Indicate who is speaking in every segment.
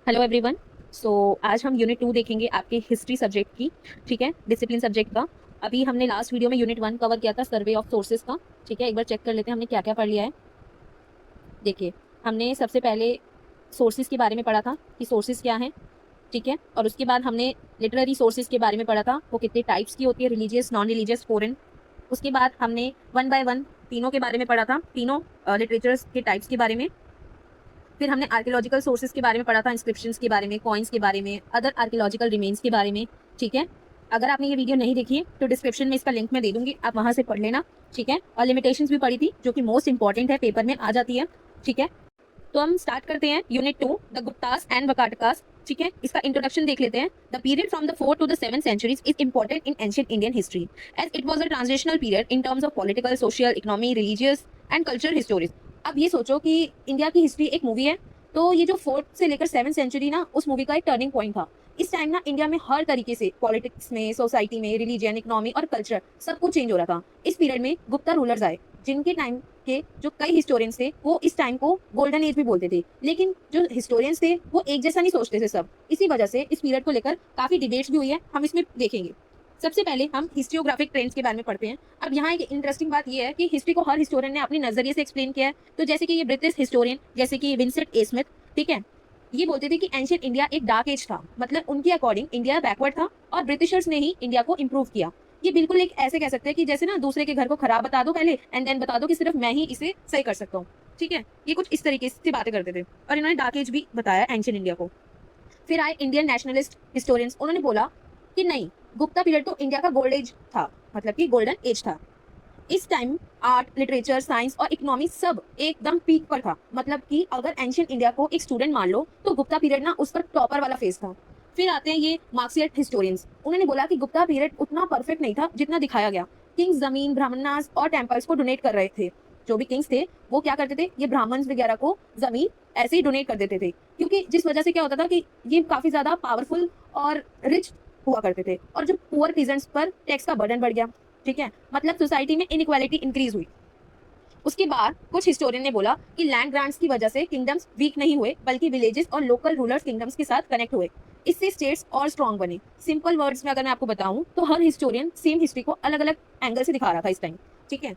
Speaker 1: Hello everyone. सो आज हम unit 2 देखेंगे आपके हिस्ट्री सब्जेक्ट की। ठीक है, डिसिप्लिन सब्जेक्ट का। अभी हमने लास्ट वीडियो में यूनिट 1 कवर किया था, सर्वे ऑफ सोर्सेज का। ठीक है, एक बार चेक कर लेते हैं हमने क्या क्या पढ़ लिया है। देखिए, हमने सबसे पहले सोर्सेज के बारे में पढ़ा था कि सोर्सेज क्या हैं। ठीक है, और उसके बाद हमने लिटरेरी सोर्सेज के बारे में पढ़ा था, वो कितने टाइप्स की होती है, रिलीजियस, नॉन रिलीजियस, फॉरेन। उसके बाद हमने वन बाय वन तीनों के बारे में पढ़ा था, तीनों लिटरेचर्स के टाइप्स के बारे में। फिर हमने आर्कियोलॉजिकल सोर्सेज के बारे में पढ़ा था, इंस्क्रिप्शंस के बारे में, कॉइन्स के बारे में, अदर आर्कियोलॉजिकल रिमेन्स के बारे में। ठीक है, अगर आपने ये वीडियो नहीं देखी है तो डिस्क्रिप्शन में इसका लिंक मैं दे दूंगी, आप वहां से पढ़ लेना। ठीक है, और लिमिटेशंस भी पढ़ी थी जो कि मोस्ट इंपॉर्टेंट है, पेपर में आ जाती है। ठीक है, तो हम स्टार्ट करते हैं यूनिट 2, द गुप्तास एंड वकाटकास। ठीक है, इसका इंट्रोडक्शन देख लेते हैं। The period from the 4th to the 7th centuries is important in ancient Indian history as it was a transitional period in terms of political, social, economy, religious and cultural histories। अब ये सोचो कि India की history एक movie है, तो ये जो 4th से लेकर 7th सेंचुरी ना, उस मूवी का एक टर्निंग पॉइंट था। इस टाइम ना इंडिया में हर तरीके से पॉलिटिक्स में, सोसाइटी में, रिलीजन, इकोनॉमी और कल्चर सब कुछ चेंज हो रहा था। इस पीरियड में गुप्ता रूलर्स आए, जिनके टाइम के जो कई हिस्टोरियंस थे वो इस टाइम को गोल्डन एज भी बोलते थे, लेकिन जो हिस्टोरियंस थे वो एक जैसा नहीं सोचते थे सब। इसी वजह से इस पीरियड को लेकर काफी डिबेट्स भी हुई है, हम इसमें देखेंगे। सबसे पहले हम हिस्ट्रियोग्राफिक ट्रेंड्स के बारे में पढ़ते हैं। अब यहाँ एक इंटरेस्टिंग बात यह है कि हिस्ट्री को हर हिस्टोरियन ने अपने नजरिए से एक्सप्लेन किया है। तो जैसे कि ये ब्रिटिश हिस्टोरियन, जैसे कि विंसेंट ए स्मिथ, ठीक है, ये बोलते थे कि एंशियंट इंडिया एक डार्क एज था, मतलब उनके अकॉर्डिंग इंडिया बैकवर्ड था और ब्रिटिशर्स ने ही इंडिया को इम्प्रूव किया। ये बिल्कुल एक ऐसे कह सकते हैं कि जैसे ना दूसरे के घर को खराब बता दो पहले, एंड देन बता दो कि सिर्फ मैं ही इसे सही कर सकता हूँ। ठीक है, ये कुछ इस तरीके से बातें करते थे और इन्होंने डार्क एज भी बताया एंशियंट इंडिया को। फिर आए इंडियन नेशनलिस्ट हिस्टोरियंस, उन्होंने बोला कि नहीं, गुप्ता पीरियड तो इंडिया का गोल्ड एज था, मतलब कि गोल्डन एज था। इस टाइम आर्ट, लिटरेचर, साइंस और इकोनॉमी सब एकदम पीक पर था। मतलब कि अगर एंशियंट इंडिया को एक स्टूडेंट मान लो तो गुप्ता पीरियड ना उसका टॉपर वाला फेज था। फिर आते हैं ये मार्क्सियट हिस्टोरियंस, उन्होंने बोला कि गुप्ता पीरियड उतना परफेक्ट नहीं था जितना दिखाया गया। किंग्स जमीन, ब्राह्मणास और टेम्पल्स को डोनेट कर रहे थे। जो भी किंग्स थे वो क्या करते थे, ये ब्राह्मण्स वगैरह को जमीन ऐसे ही डोनेट कर देते थे, क्योंकि जिस वजह से क्या होता था कि ये काफी ज्यादा पावरफुल और रिच हुआ करते थे, और जो पुअर पीजेंट्स पर टैक्स का बर्डन बढ़ गया। ठीक है, मतलब सोसाइटी में इनइक्वालिटी इंक्रीज हुई। उसके बाद कुछ हिस्टोरियन ने बोला कि लैंड ग्रांट्स की वजह से किंगडम्स वीक नहीं हुए, बल्कि विलेजेस और लोकल रूलर्स किंगडम्स के साथ कनेक्ट हुए। इससे स्टेट्स और स्ट्रॉन्ग बने। सिंपल वर्ड्स में अगर मैं आपको बताऊं तो हर हिस्टोरियन सेम हिस्ट्री को अलग अलग एंगल से दिखा रहा था इस टाइम। ठीक है,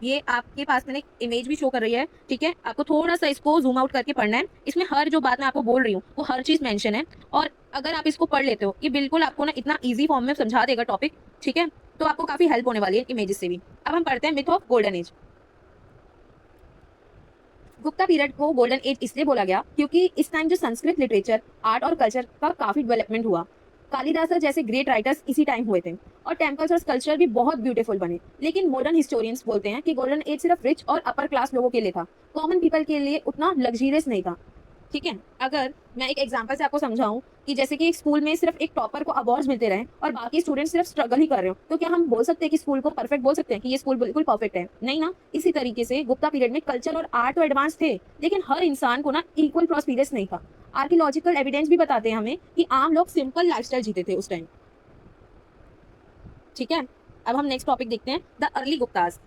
Speaker 1: ये आपके पास मैंने इमेज भी शो कर रही है। ठीक है, आपको थोड़ा सा इसको जूम आउट करके पढ़ना है। इसमें हर जो बात मैं आपको बोल रही हूँ वो हर चीज मेंशन है, और अगर आप इसको पढ़ लेते हो ये बिल्कुल आपको ना इतना इजी फॉर्म में समझा देगा टॉपिक। ठीक है, तो आपको काफी हेल्प होने वाली है इमेजेस से भी। अब हम पढ़ते हैं myth of golden age. Gupta period को गोल्डन एज इसलिए बोला गया क्योंकि इस टाइम जो संस्कृत लिटरेचर, आर्ट और कल्चर का काफी डेवलपमेंट हुआ। कालिदास जैसे ग्रेट राइटर्स इसी टाइम हुए थे, और टेम्पल्स और कल्चर भी बहुत ब्यूटीफुल बने। लेकिन मॉडर्न हिस्टोरियंस बोलते हैं कि गोल्डन एज सिर्फ रिच और अपर क्लास लोगों के लिए था, कॉमन पीपल के लिए उतना लग्जरियस नहीं था। ठीक है, अगर मैं एक एग्जांपल से आपको समझाऊं कि जैसे कि एक स्कूल में सिर्फ एक टॉपर को अवार्ड्स मिलते रहे और बाकी स्टूडेंट सिर्फ स्ट्रगल ही कर रहे हो, तो क्या हम बोल सकते हैं कि स्कूल को परफेक्ट बोल सकते हैं कि ये स्कूल बिल्कुल परफेक्ट है? नहीं ना। इसी तरीके से गुप्ता पीरियड में कल्चर और आर्ट तो एडवांस थे, लेकिन हर इंसान को ना इक्वल प्रॉस्पेरस नहीं था। आर्कियोलॉजिकल एविडेंस भी बताते हैं हमें कि आम लोग सिंपल लाइफस्टाइल जीते थे उस टाइम। ठीक है, अब हम नेक्स्ट टॉपिक देखते हैं, the early Guptas.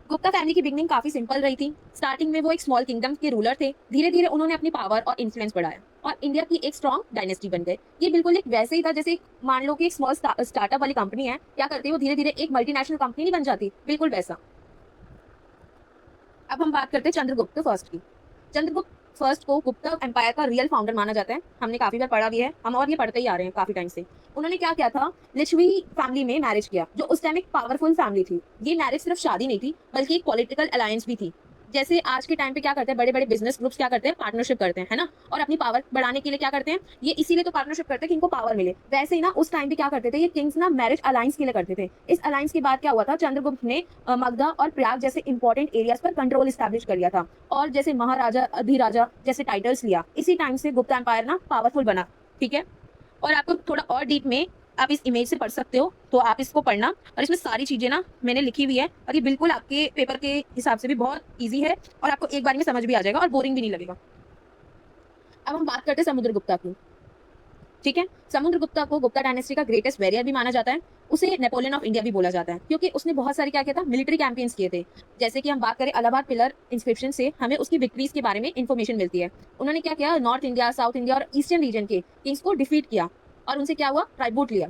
Speaker 1: Gupta family की बिगनिंग काफी सिंपल रही थी। स्टार्टिंग में वो एक स्मॉल किंगडम के रूलर थे, धीरे धीरे उन्होंने अपनी पावर और इन्फ्लुएंस बढ़ाया और इंडिया की एक स्ट्रॉन्ग डायनेस्टी बन गए। ये बिल्कुल एक वैसे ही था जैसे मान लो कि एक स्मॉल स्टार्टअप वाली कंपनी है, क्या करती है वो धीरे धीरे एक मल्टीनेशनल कंपनी नहीं बन जाती, बिल्कुल वैसा। अब हम बात करते हैं चंद्रगुप्त फर्स्ट की। चंद्रगुप्त फर्स्ट को गुप्ता एम्पायर का रियल फाउंडर माना जाता है। हमने काफी बार पढ़ा भी है हम, और ये पढ़ते ही आ रहे हैं काफी टाइम से। उन्होंने क्या किया था, लिच्छवी फैमिली में मैरिज किया, जो उस टाइम एक पावरफुल फैमिली थी। ये मैरिज सिर्फ शादी नहीं थी, बल्कि एक पॉलिटिकल अलायंस भी थी। जैसे आज के टाइम पे क्या करते हैं बड़े बड़े बिजनेस ग्रुप्स, क्या करते हैं पार्टनरशिप करते हैं, है ना, और अपनी पावर बढ़ाने के लिए क्या करते हैं, ये इसीलिए तो पार्टनरशिप करते हैं कि इनको पावर मिले। वैसे ही ना उस टाइम पे क्या करते थे ये किंग्स ना, मैरिज अलायंस के लिए करते थे। इस अलायंस के बाद क्या हुआ था, चंद्रगुप्त ने मगधा और प्रयाग जैसे इंपॉर्टेंट एरियाज पर कंट्रोल स्टैब्लिश कर लिया था, और जैसे महाराजा, अधिराजा जैसे टाइटल्स लिया। इसी टाइम से गुप्ता एम्पायर ना पावरफुल बना। ठीक है, और आपको थोड़ा और डीप में आप इस इमेज से पढ़ सकते हो, तो आप इसको पढ़ना, और इसमें सारी चीजें ना मैंने लिखी हुई है, और ये बिल्कुल आपके पेपर के हिसाब से भी बहुत इजी है, और आपको एक बार में समझ भी आ जाएगा और बोरिंग भी नहीं लगेगा। अब हम बात करते हैं समुद्रगुप्ता की। ठीक है, समुद्रगुप्ता को गुप्ता डायनेस्टी का ग्रेटेस्ट वॉरियर भी माना जाता है। उसे नेपोलियन ऑफ इंडिया भी बोला जाता है, क्योंकि उसने बहुत सारे क्या किया था, मिलिट्री कैंपेन्स किए थे। जैसे कि हम बात करें इलाहाबाद पिलर इंस्क्रिप्शन से हमें उसकी विक्ट्रीज के बारे में इन्फॉर्मेशन मिलती है। उन्होंने क्या किया, नॉर्थ इंडिया, साउथ इंडिया और ईस्टर्न रीजन के किंग्स को डिफीट किया और उनसे क्या हुआ, ट्राइब्यूट लिया।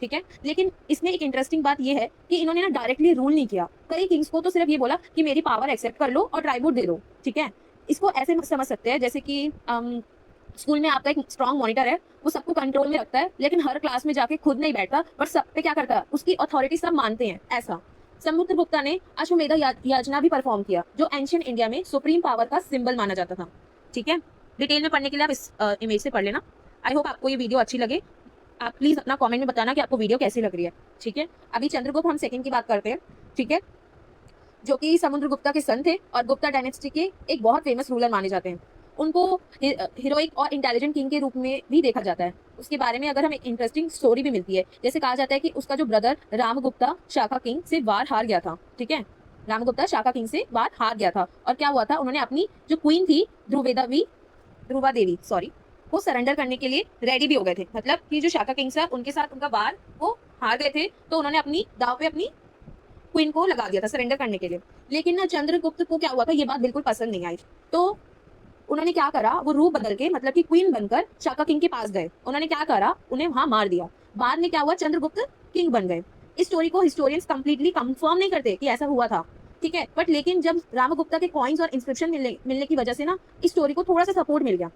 Speaker 1: ठीक है, लेकिन इसमें एक इंटरेस्टिंग बात यह है कि इन्होंने ना डायरेक्टली रूल नहीं किया। कई किंग्स को तो सिर्फ ये बोला कि मेरी पावर एक्सेप्ट कर लो और ट्राइब्यूट दे दो। ठीक है, इसको ऐसे समझ सकते हैं जैसे कि स्कूल में आपका एक स्ट्रॉन्ग मॉनिटर है, वो सबको कंट्रोल में रखता है, लेकिन हर क्लास में जाके खुद नहीं बैठता, पर सब पे क्या करता है, उसकी अथॉरिटी सब मानते हैं। ऐसा समुद्रगुप्ता ने अश्वमेध याजना भी परफॉर्म किया, जो एंशियंट इंडिया में सुप्रीम पावर का सिंबल माना जाता था। ठीक है, डिटेल में पढ़ने के लिए आप इस इमेज से पढ़ लेना। आई होप आपको ये वीडियो अच्छी लगे। आप प्लीज अपना कमेंट में बताना कि आपको वीडियो कैसी लग रही है। ठीक है, अभी चंद्रगुप्त हम सेकंड की बात करते हैं। ठीक है, जो कि समुद्रगुप्ता के सन थे और गुप्ता डायनेस्टी के एक बहुत फेमस रूलर माने जाते हैं। उनको हीरोइक और इंटेलिजेंट किंग के रूप में भी देखा जाता है। उसके बारे में अगर हमें इंटरेस्टिंग स्टोरी भी मिलती है, जैसे कहा जाता है कि उसका जो ब्रदर रामगुप्ता शाका किंग से वार हार गया था। ठीक है, रामगुप्ता शाका किंग से वार हार गया था और क्या हुआ था, उन्होंने अपनी जो क्वीन थी ध्रुवा देवी वो सरेंडर करने के लिए रेडी भी हो गए थे। मतलब कि जो शाका किंग्स था उनके साथ उनका वार वो हार गए थे, तो उन्होंने अपनी दाव पे अपनी क्वीन को लगा दिया था सरेंडर करने के लिए। लेकिन ना चंद्रगुप्त को क्या हुआ था, ये बात बिल्कुल पसंद नहीं आई। तो उन्होंने क्या करा, वो रूप बदल के मतलब कि क्वीन बनकर शाका किंग के पास गए। उन्होंने क्या करा, उन्हें वहां मार दिया। बाद में क्या हुआ, चंद्रगुप्त किंग बन गए। इस स्टोरी को हिस्टोरियंस कंप्लीटली कंफर्म नहीं करते कि ऐसा हुआ था। ठीक है, बट लेकिन जब रामगुप्ता के कॉइन्स और इंस्क्रिप्शन मिलने की वजह से ना इस स्टोरी को थोड़ा सा सपोर्ट मिल गया।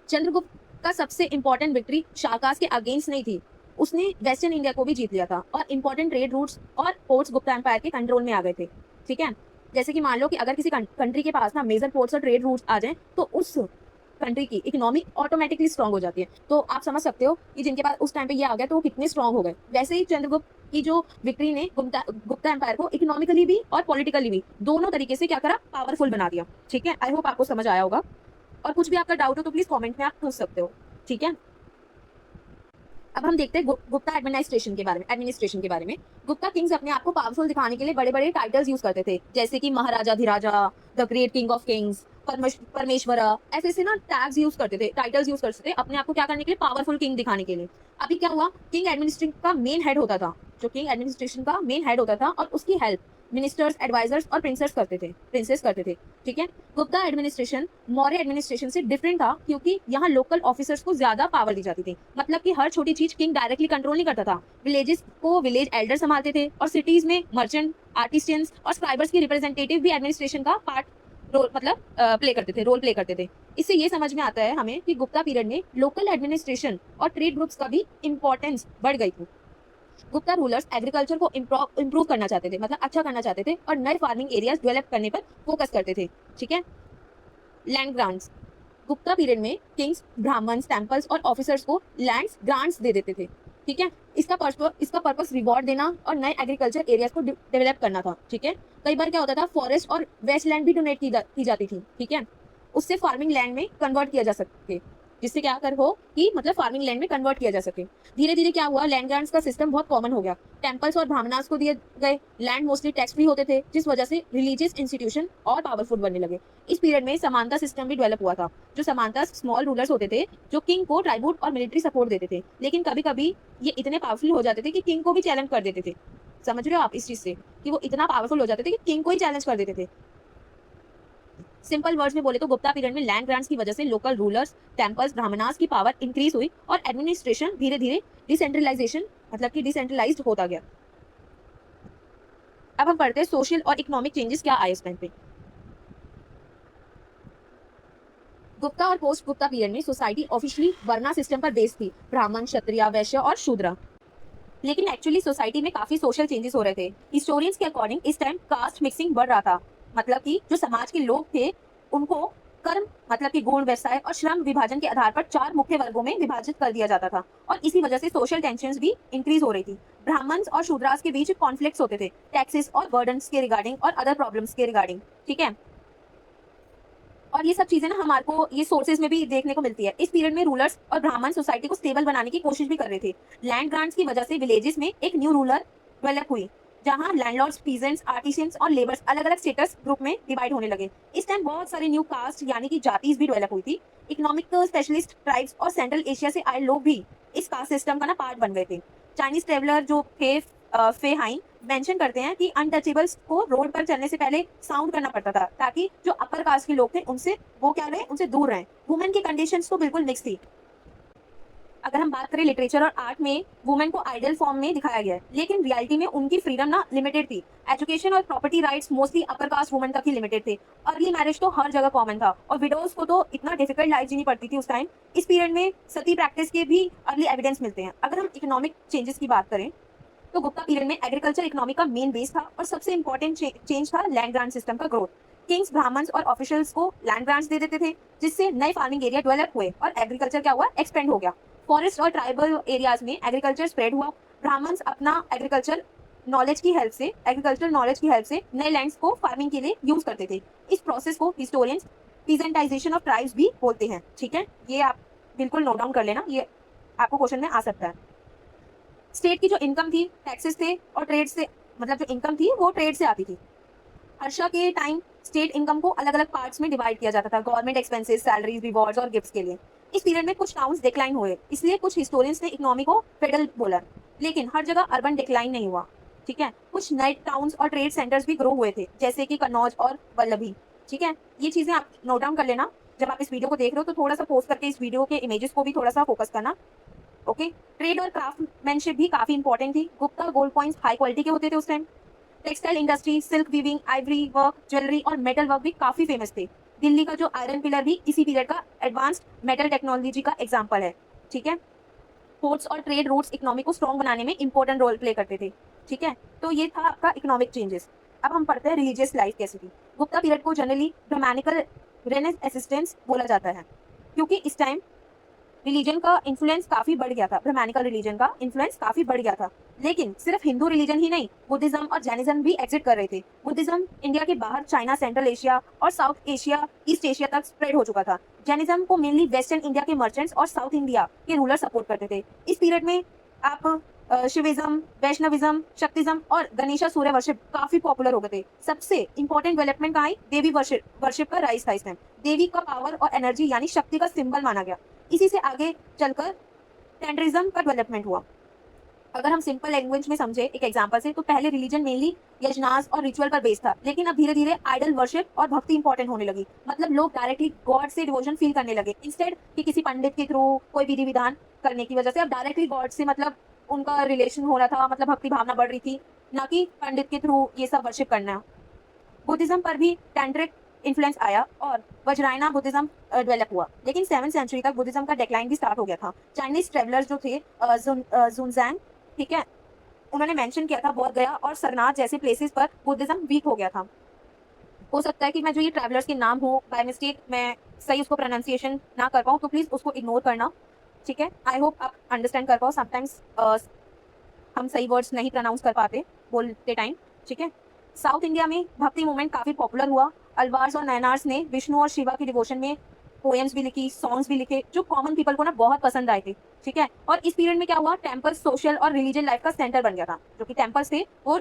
Speaker 1: चंद्रगुप्त का सबसे इंपॉर्टेंट विक्ट्री शाकास के अगेंस्ट नहीं थी, उसने वेस्टर्न इंडिया को भी जीत लिया था और इंपॉर्टेंट ट्रेड रूट्स और पोर्ट्स गुप्ता एम्पायर के कंट्रोल में आ गए थे। ठीक है, जैसे कि मान लो कि अगर किसी कंट्री के पास ना मेजर पोर्ट्स और ट्रेड रूट्स आ जाएं तो उस कंट्री की इकोनॉमी ऑटोमेटिकली स्ट्रांग हो जाती है। तो आप समझ सकते हो कि जिनके पास उस टाइम पे ये आ गया तो वो कितने स्ट्रांग हो गए। वैसे ही चंद्रगुप्त की जो विक्ट्री ने गुप्ता एम्पायर को इकोनॉमिकली भी और पॉलिटिकली भी दोनों तरीके से क्या करा, पावरफुल बना दिया। ठीक है, आई होप आपको समझ आया होगा। और कुछ भी आपका डाउट हो तो प्लीज कमेंट में आप पूछ सकते हो। ठीक है, अब हम देखते हैं गुप्ता एडमिनिस्ट्रेशन के बारे में। गुप्ता किंग्स अपने आप को पावरफुल दिखाने के लिए बड़े बड़े टाइटल्स यूज करते थे, जैसे कि Maharajadhiraja, the great king of kings, परमेश्वरा, ऐसे ऐसे ना टैग्स यूज करते थे, टाइटल्स यूज करते थे अपने आप को क्या करने के लिए, पावरफुल किंग दिखाने के लिए। अभी क्या हुआ, किंग एडमिनिस्ट्रेशन का मेन हेड होता था, जो किंग एडमिनिस्ट्रेशन का मेन हेड होता था और उसकी हेल्प मिनिस्टर्स, एडवाइजर्स और प्रिंसेस करते थे। ठीक है, गुप्ता एडमिनिस्ट्रेशन मौर्य एडमिनिस्ट्रेशन से डिफरेंट था, क्योंकि यहाँ लोकल ऑफिसर्स को ज्यादा पावर दी जाती थी। मतलब कि हर छोटी चीज किंग डायरेक्टली कंट्रोल नहीं करता था, विलेजेस को विलेज एल्डर संभालते थे और सिटीज में मर्चेंट, आर्टिस्टियंस और स्क्राइबर्स की रिप्रेजेंटेटिव भी एडमिनिस्ट्रेशन का रोल प्ले करते थे। इससे ये समझ में आता है हमें कि गुप्ता पीरियड में लोकल एडमिनिस्ट्रेशन और ट्रेड ग्रुप्स का भी इंपॉर्टेंस बढ़ गई थी। गुप्ता रूलर्स एग्रीकल्चर को इम्प्रूव करना चाहते थे, मतलब अच्छा करना चाहते थे और नए फार्मिंग एरियाज डेवलप करने पर फोकस करते थे। ठीक है, लैंड ग्रांट्स, गुप्ता पीरियड में किंग्स, ब्राह्मण्स, टेम्पल्स और ऑफिसर्स को लैंड्स ग्रांट्स दे देते थे। ठीक है, इसका पर्पस रिवॉर्ड देना और नए एग्रीकल्चर एरियाज को डेवलप करना था। ठीक है, कई बार क्या होता था, फॉरेस्ट और वेस्ट लैंड भी डोनेट की जाती थी। ठीक है, उससे फार्मिंग लैंड में कन्वर्ट किया जा सके, जिससे क्या कर हो कि मतलब फार्मिंग लैंड में कन्वर्ट किया जा सके। धीरे धीरे क्या हुआ, लैंड ग्रांट्स का सिस्टम बहुत कॉमन हो गया। टेम्पल्स और ब्राह्मणास को दिए गए लैंड मोस्टली टैक्स फ्री होते थे, जिस वजह से रिलीजियस इंस्टीट्यूशन और पावरफुल बनने लगे। इस पीरियड में समानता सिस्टम भी डेवलप हुआ था। जो समानता स्मॉल रूलर्स होते थे, जो किंग को ट्राइब्यूट और मिलिट्री सपोर्ट देते थे, लेकिन कभी कभी ये इतने पावरफुल हो जाते थे कि किंग को भी चैलेंज कर देते थे। समझ रहे हो आप इस चीज से, कि वो इतना पावरफुल हो जाते थे कि किंग को ही चैलेंज कर देते थे। सिंपल वर्ड्स में बोले तो गुप्ता पीरियड में लैंड ग्रांट्स की वजह से लोकल रूलर्स, टेम्पल्स, ब्राह्मणास की पावर इंक्रीज हुई और एडमिनिस्ट्रेशन धीरे धीरे डिसेंट्रलाइज्ड होता गया। अब हम पढ़ते हैं सोशल और इकोनॉमिक चेंजेस क्या आए इस टाइम पे। गुप्ता और पोस्ट गुप्ता पीरियड में सोसाइटी ऑफिशियली वर्ना सिस्टम पर बेस्ड थी, ब्राह्मण, क्षत्रिय, वैश्य और शूद्र। लेकिन एक्चुअली सोसाइटी में काफी सोशल चेंजेस हो रहे थे। हिस्टोरियंस के अकॉर्डिंग इस टाइम कास्ट मिक्सिंग बढ़ रहा था। मतलब कि जो समाज के लोग थे उनको कर्म मतलब कि गुण, व्यवसाय और श्रम विभाजन के आधार पर 4 मुख्य वर्गों में विभाजित कर दिया जाता था और इसी वजह से सोशल टेंशंस भी इंक्रीज हो रही थी। ब्राह्मण्स और शूद्रास के बीच कॉन्फ्लिक्ट्स होते थे, टैक्सेस और बर्डन्स के रिगार्डिंग और अदर प्रॉब्लम्स के रिगार्डिंग। ठीक है, और ये सब चीजें ना हमारे को ये सोर्सेज में भी देखने को मिलती है। इस पीरियड में रूलर्स और ब्राह्मण सोसाइटी को स्टेबल बनाने की कोशिश भी कर रहे थे। लैंड ग्रांट्स की वजह से विलेजेस में एक न्यू रूलर डेवलप हुई, जहां लैंडलॉर्ड्स, पीजेंट्स, आर्टिशियंस और लेबर्स अलग अलग स्टेटस ग्रुप में डिवाइड होने लगे। इस टाइम बहुत सारे न्यू कास्ट यानी कि जातिज भी डेवलप हुई थी। इकोनॉमिक स्पेशलिस्ट ट्राइब्स और सेंट्रल एशिया से आए लोग भी इस कास्ट सिस्टम का ना पार्ट बन गए थे। चाइनीज ट्रेवलर जो थे फे हाइन मेंशन करते हैं कि अनटचेबल्स को रोड पर चलने से पहले साउंड करना पड़ता था ताकि जो अपर कास्ट के लोग थे उनसे वो क्या रहे, उनसे दूर रहें। वुमेन की कंडीशंस तो बिल्कुल मिक्स थी। अगर हम बात करें लिटरेचर और आर्ट में वुमेन को आइडल फॉर्म में दिखाया गया है, लेकिन रियलिटी में उनकी फ्रीडम ना लिमिटेड थी। एजुकेशन और property rights mostly upper caste women तक ही लिमिटेड थे। अर्ली मैरिज तो हर जगह कॉमन था और विडोज को तो इतना डिफिकल्ट लाइफ जीनी पड़ती थी उस टाइम। इस पीरियड में सती प्रैक्टिस के भी अर्ली एविडेंस मिलते हैं। अगर हम इकोनॉमिक चेंजेस की बात करें तो गुप्ता पीरियड में एग्रीकल्चर इकोनॉमी का मेन बेस था और सबसे इंपॉर्टेंट चेंज था लैंड ग्रांट सिस्टम का ग्रोथ। किंग्स, ब्राह्मण्स और ऑफिशियल्स को लैंड ग्रांट्स दे देते थे, जिससे नए फार्मिंग एरिया डेवलप हुए और एग्रीकल्चर क्या हुआ, एक्सपेंड हो गया। फॉरेस्ट और ट्राइबल एरियाज में एग्रीकल्चर स्प्रेड हुआ। ब्राह्मण्स अपना एग्रीकल्चर नॉलेज की हेल्प से नए लैंड्स को फार्मिंग के लिए यूज करते थे। इस प्रोसेस को हिस्टोरियंस पीजेंटाइजेशन ऑफ ट्राइब्स भी बोलते हैं। ठीक है, ये आप बिल्कुल नोट डाउन कर लेना, ये आपको क्वेश्चन में आ सकता है। स्टेट की जो इनकम थी टैक्सेस थे और ट्रेड से, मतलब जो इनकम थी वो ट्रेड से आती थी। हर्षा के टाइम स्टेट इनकम को अलग अलग पार्ट्स में डिवाइड किया जाता था, गवर्नमेंट एक्सपेंसेस, सैलरीज, रिवॉर्ड्स और गिफ्ट्स के लिए। इस पीरियड में कुछ टाउन्स डिक्लाइन हुए, इसलिए कुछ हिस्टोरियंस ने इकोनॉमी को फेडरल बोला, लेकिन हर जगह अर्बन डिक्लाइन नहीं हुआ। ठीक है, कुछ नए टाउन्स और ट्रेड सेंटर्स भी ग्रो हुए थे, जैसे कि कन्नौज और वल्लभी। ठीक है, ये चीजें आप नोट डाउन कर लेना। जब आप इस वीडियो को देख रहे हो तो थोड़ा सा पोस्ट करके इस वीडियो के इमेजेस को भी थोड़ा सा फोकस करना। ओके, ट्रेड और क्राफ्टमैनशिप भी काफी इंपॉर्टेंट थी। Gupta gold coins high quality के होते थे उस time. Textile industry, silk weaving, Ivory work, jewellery और मेटल वर्क भी काफी फेमस थे। दिल्ली का जो आयरन पिलर भी इसी पीरियड का एडवांस्ड मेटल टेक्नोलॉजी का एग्जांपल है। ठीक है, पोर्ट्स और ट्रेड रूट्स इकोनॉमी को स्ट्रॉन्ग बनाने में इंपॉर्टेंट रोल प्ले करते थे। ठीक है, तो ये था आपका इकोनॉमिक चेंजेस। अब हम पढ़ते हैं रिलीजियस लाइफ कैसी थी। गुप्ता पीरियड को जनरली ब्राह्मणिकल रेनेसांस बोला जाता है, क्योंकि इस टाइम रिलीजन का इन्फ्लुएंस काफी बढ़ गया था, ब्राह्मणिकल रिलीजन का इन्फ्लुएंस काफी बढ़ गया था। लेकिन सिर्फ हिंदू रिलीजन ही नहीं, बुद्धिज्म और जैनिज्म भी एग्जिट कर रहे थे। बुद्धिज्म इंडिया के बाहर चाइना, सेंट्रल एशिया और साउथ एशिया, ईस्ट एशिया तक स्प्रेड हो चुका था। जैनिज्म को मेनली वेस्टर्न इंडिया के मर्चेंट्स और साउथ इंडिया के रूलर सपोर्ट करते थे। इस पीरियड में आप शिविज्म, वैष्णविज्म, शक्तिज्म और गणेशा सूर्य वर्शिप काफी पॉपुलर हो गए थे। सबसे इंपॉर्टेंट डेवलपमेंट कहाँ आई, देवी वर्शिप का राइज था। इस टाइम देवी का पावर और एनर्जी यानी शक्ति का सिंबल माना गया। इसी से आगे चलकर टेंड्रिज्म का डेवलपमेंट हुआ। अगर हम सिंपल लैंग्वेज में समझे एक एग्जांपल से, तो पहले रिलीजन मेनली यजनास और रिचुअल पर बेस्ड था, लेकिन अब धीरे धीरे आइडल वर्शिप और भक्ति इंपॉर्टेंट होने लगी। मतलब लोग डायरेक्टली गॉड से डिवोशन फील करने लगे, इंस्टेड कि किसी पंडित के थ्रू कोई विधि विधान करने की वजह से। अब डायरेक्टली गॉड से मतलब उनका रिलेशन हो रहा था, मतलब भक्ति भावना बढ़ रही थी, ना कि पंडित के थ्रू ये सब वर्शिप करना। बुद्धिज्म पर भी टैंट्रिक इन्फ्लुएंस आया और वज्रायना बुद्धिज्म डेवलप हुआ, लेकिन 7वीं सेंचुरी तक बुद्धिज्म का डिक्लाइन भी स्टार्ट हो गया था। चाइनीज ट्रेवलर्स जो थे जुनजैंग, ठीक है, उन्होंने मेंशन किया था बोध गया और सरनाथ जैसे प्लेसेस पर बुद्धिज्म वीक हो गया था। हो सकता है कि मैं जो ये ट्रैवलर्स के नाम हो बाय मिस्टेक मैं सही उसको प्रोनाउंसिएशन ना कर पाऊँ, तो प्लीज उसको इग्नोर करना। ठीक है, आई होप आप अंडरस्टैंड कर पाओ। समटाइम्स हम सही वर्ड्स नहीं प्रोनाउंस कर पाते बोलते टाइम। ठीक है, साउथ इंडिया में भक्ति मूवमेंट काफी पॉपुलर हुआ। अलवार्स और नयनार्स ने विष्णु और शिवा की डिवोशन में पोएम्स भी लिखी, सॉन्ग्स भी लिखे, जो कॉमन पीपल को ना बहुत पसंद आए थे। ठीक है, और इस पीरियड में क्या हुआ, टेम्पल सोशल और रिलीजियन लाइफ का सेंटर बन गया था। जो कि टेम्पल्स थे वो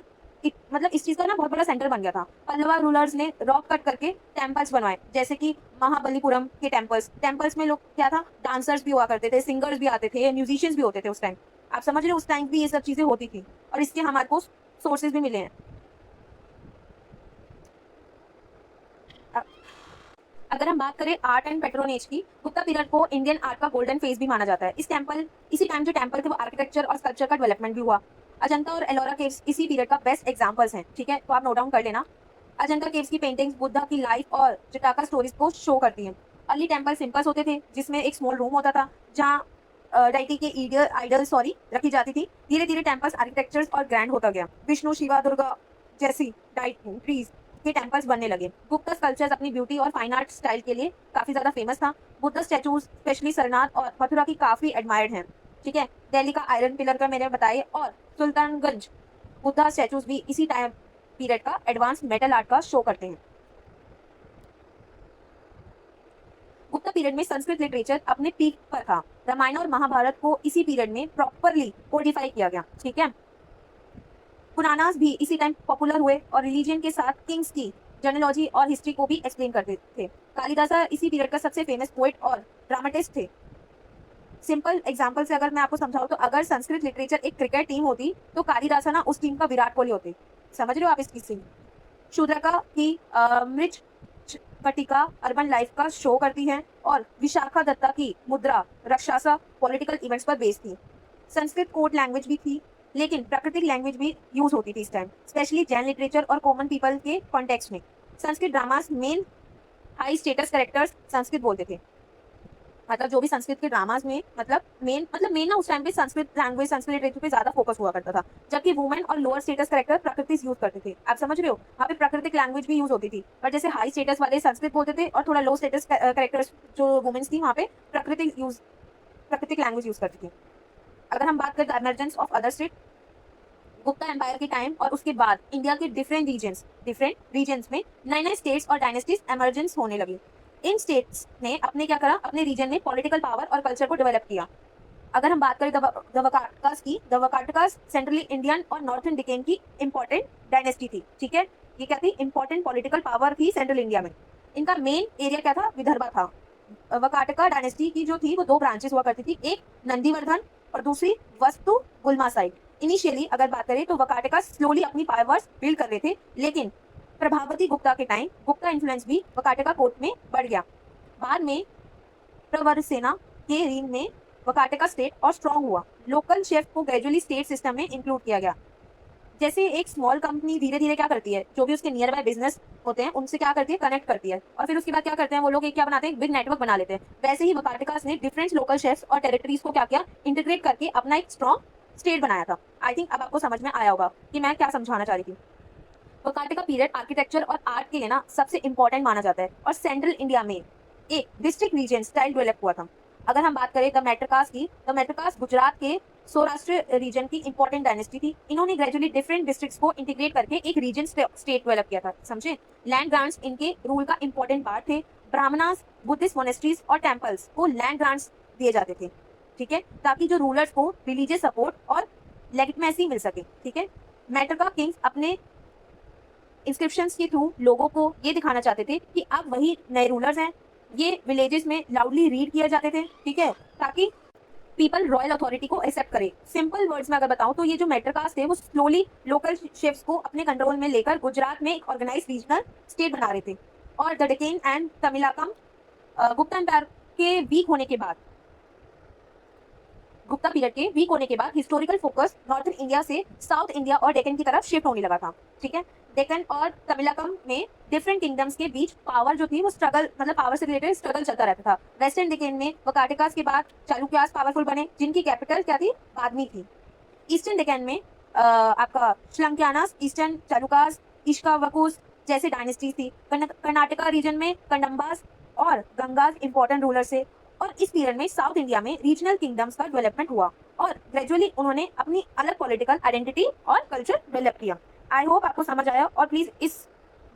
Speaker 1: मतलब इस चीज का ना बहुत बड़ा सेंटर बन गया था। पल्लवा रूलर्स ने रॉक कट करके टेम्पल्स बनवाए, जैसे कि महाबलीपुरम के टेम्पल्स में लोग क्या था, डांसर्स भी हुआ करते थे, सिंगर्स भी आते थे, म्यूजिशियंस भी होते थे उस टाइम। आप समझ रहे हो, उस टाइम भी ये सब चीजें होती थी और इसके हमारे को सोर्सेज भी मिले हैं। अगर हम बात करें आर्ट एंड पेट्रोनेज की, गुप्ता पीरियड को इंडियन आर्ट का गोल्डन फेज भी माना जाता है। इसी टाइम जो टेंपल थे वो आर्किटेक्चर और स्कल्पचर का डेवलपमेंट भी हुआ। अजंता और एलोरा केव्स इसी पीरियड का बेस्ट एग्जांपल्स हैं। ठीक है, तो आप नोट डाउन कर लेना। अजंता केव्स की पेंटिंग्स बुद्धा की लाइफ और जटाका स्टोरीज को शो करती हैं। अर्ली टेंपल सिंपल्स होते थे, जिसमें एक स्मॉल रूम होता था जहाँ डाइटी के आइडल रखी जाती थी। धीरे धीरे टेंपल्स आर्किटेक्चर्स और ग्रैंड होता गया। विष्णु, शिवा, दुर्गा जैसी डाइटीज के टेंपल्स बनने लगे। गुप्ता स्कल्पचर्स अपनी ब्यूटी और फाइन आर्ट स्टाइल के लिए काफी ज्यादा फेमस था। बुद्धा स्टैचूज स्पेशली सरनाथ और मथुरा की काफी एडमायर्ड हैं। ठीक है, दिल्ली का आयरन पिलर का मैंने बताया, और सुल्तानगंज बुद्धा स्टैचूज भी इसी टाइम पीरियड का एडवांस मेटल आर्ट का शो करते हैं। गुप्ता पीरियड में संस्कृत लिटरेचर अपने पीक पर था। रामायण और महाभारत को इसी पीरियड में प्रॉपरली कोडिफाई किया गया। ठीक है, पुरानास भी इसी टाइम पॉपुलर हुए और रिलीजन के साथ किंग्स की जनोलॉजी और हिस्ट्री को भी एक्सप्लेन करते थे। कालिदास इसी पीरियड का सबसे फेमस पोएट और ड्रामेटिस्ट थे। सिंपल एग्जांपल से अगर मैं आपको समझाऊं तो अगर संस्कृत लिटरेचर एक क्रिकेट टीम होती तो कालिदासना उस टीम का विराट कोहली होते। समझ रहे हो आप इस चीज से? शूद्रका की मृच पटिका अर्बन लाइफ का शो करती है और विशाखा दत्ता की मुद्रा रक्षासा पॉलिटिकल इवेंट्स पर बेस्ड थी। संस्कृत कोर्ट लैंग्वेज भी थी, लेकिन प्राकृतिक लैंग्वेज भी यूज होती थी इस टाइम, स्पेशली जैन लिटरेचर और कॉमन पीपल के कॉन्टेक्स्ट में। Sanskrit dramas main high status characters Sanskrit बोलते थे। मतलब जो भी संस्कृत के ड्रामास में मेन ना उस टाइम पे संस्कृत लैंग्वेज संस्कृत लिटरेचर पे ज्यादा फोकस हुआ करता था, जबकि वुमेन और लोअर स्टेटस कैरेक्टर प्राकृतिक यूज करते थे। आप समझ रहे हो? वहाँ पे प्राकृतिक लैंग्वेज भी यूज होती थी, पर जैसे हाई स्टेटस वाले संस्कृत बोलते थे और थोड़ा लो स्टेटस कैरेक्टर्स जो वुमेन्स थी वहाँ पे प्राकृतिक लैंग्वेज यूज करती थी। अगर हम बात करें emergence of other state, Gupta empire के टाइम और उसके बाद इंडिया के डिफरेंट रीजन्स में नए नए स्टेट्स और डायनेस्टीज एमर्जेंस होने लगी। इन स्टेट्स ने अपने क्या करा, अपने रीजन में पॉलिटिकल पावर और कल्चर को डेवलप किया। अगर हम बात करें द वकाटकास सेंट्रली इंडियन और नॉर्थन डिकेन की इंपॉर्टेंट डायनेस्टी थी। ठीक है, ये क्या थी? इंपॉर्टेंट पॉलिटिकल पावर थी सेंट्रल इंडिया में। इनका मेन एरिया क्या था? विदर्भा था। वकाटका डायनेस्टी की जो थी वो दो ब्रांचेस हुआ करती थी, एक नंदीवर्धन और दूसरी वस्तु गुल्मा साइड। इनिशियली अगर बात करें तो वकाटका स्लोली अपनी पावर्स बिल्ड कर रहे थे, लेकिन प्रभावती गुप्ता के टाइम गुप्ता इन्फ्लुएंस भी वकाटका कोर्ट में बढ़ गया। बाद में प्रवरसेना के रीन में वकाटका स्टेट और स्ट्रॉन्ग हुआ। लोकल शेफ को ग्रेजुअली स्टेट सिस्टम में इंक्लूड किया गया। जैसे एक स्मॉल कंपनी धीरे धीरे क्या करती है, जो भी उसके नियर बाय बिजनेस होते हैं उनसे क्या करती है, कनेक्ट करती है, और फिर उसके बाद क्या करते हैं वो लोग एक क्या बनाते हैं, बिग नेटवर्क बना लेते हैं। वैसे ही वकाटकास ने डिफरेंट लोकल शेफ्स और टेरिटरीज को क्या किया, इंटीग्रेट करके अपना एक स्ट्रॉन्ग स्टेट बनाया था। आई थिंक अब आपको समझ में आया होगा कि मैं क्या समझाना चाह रही थी। वकाटका पीरियड आर्किटेक्चर और आर्ट के लिए ना सबसे इंपॉर्टेंट माना जाता है, और सेंट्रल इंडिया में एक डिस्ट्रिक्ट रीजन स्टाइल डेवलप हुआ था। अगर हम बात करें द मैट्रिकास गुजरात के सौराष्ट्र रीजन की इंपॉर्टेंट डायनेस्टी थी। इन्होंने ग्रेजुअली डिफरेंट डिस्ट्रिक्ट्स को इंटीग्रेट करके एक रीजन स्टेट डेवलप किया था। समझे? लैंड ग्रांट्स इनके रूल का इंपॉर्टेंट पार्ट थे। ब्राह्मणास, बुद्धिस्ट मोनेस्ट्रीज और टेम्पल्स को लैंड ग्रांट्स दिए जाते थे, ठीक है, ताकि जो रूलर्स को रिलीजियस सपोर्ट और लेगिटिमेसी मिल सके। ठीक है, मैट्रिका किंग्स अपने इंस्क्रिप्शंस के थ्रू लोगों को ये दिखाना चाहते थे कि आप वही नए रूलर्स हैं। ये विलेजेस में लाउडली रीड किए जाते थे, ठीक है, ताकि पीपल रॉयल अथॉरिटी को एक्सेप्ट करे। सिंपल वर्ड्स में अगर बताऊं तो ये जो मैट्रिकास थे वो स्लोली लोकल शेफ्स को अपने कंट्रोल में लेकर गुजरात में एक ऑर्गेनाइज रीजनल स्टेट बना रहे थे। और the Deccan and Tamilakam Gupta empire के वीक होने के बाद, गुप्ता पीरियड के वीक होने के बाद हिस्टोरिकल फोकस नॉर्थन इंडिया से साउथ इंडिया और डेक्कन की तरफ शिफ्ट होने लगा था। ठीक है, डेक्कन और तमिलकम में डिफरेंट किंगडम्स के बीच पावर जो थी वो स्ट्रगल, मतलब पावर से रिलेटेड स्ट्रगल चलता रहता था। वेस्टर्न डेक्कन में वकाटकास के बाद चालुक्यास पावरफुल बने, जिनकी कैपिटल क्या थी? बादमी थी। ईस्टर्न डेक्कन में आपका श्लंक्यानास, ईस्टर्न चालुकास, इश्कावकुस जैसे डायनेस्टीज थी। कर्नाटका रीजन में कंडम्बास और गंगास इंपॉर्टेंट रूलर से। और इस पीरियड में साउथ इंडिया में रीजनल किंगडम्स का डेवलपमेंट हुआ और ग्रेजुअली उन्होंने अपनी अलग पॉलिटिकल आइडेंटिटी और कल्चर डेवलप किया। आई होप आपको समझ आया। और प्लीज इस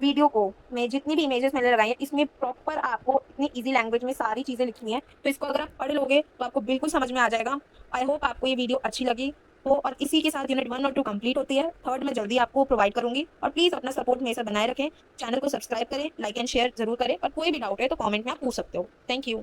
Speaker 1: वीडियो को में जितनी भी इमेजेस मैंने लगाई है इसमें प्रॉपर आपको इतनी इजी लैंग्वेज में सारी चीजें लिखनी है, तो इसको अगर आप पढ़ लोगे तो आपको बिल्कुल समझ में आ जाएगा। आई होप आपको ये वीडियो अच्छी लगी हो, और इसी के साथ यूनिट 1 और 2 कंप्लीट होती है। थर्ड मैं जल्दी आपको प्रोवाइड करूंगी। और प्लीज अपना सपोर्ट मेरे साथ बनाए रखें, चैनल को सब्सक्राइब करें, लाइक एंड शेयर जरूर करें, और कोई भी डाउट है तो कॉमेंट में आप पूछ सकते हो। Thank you.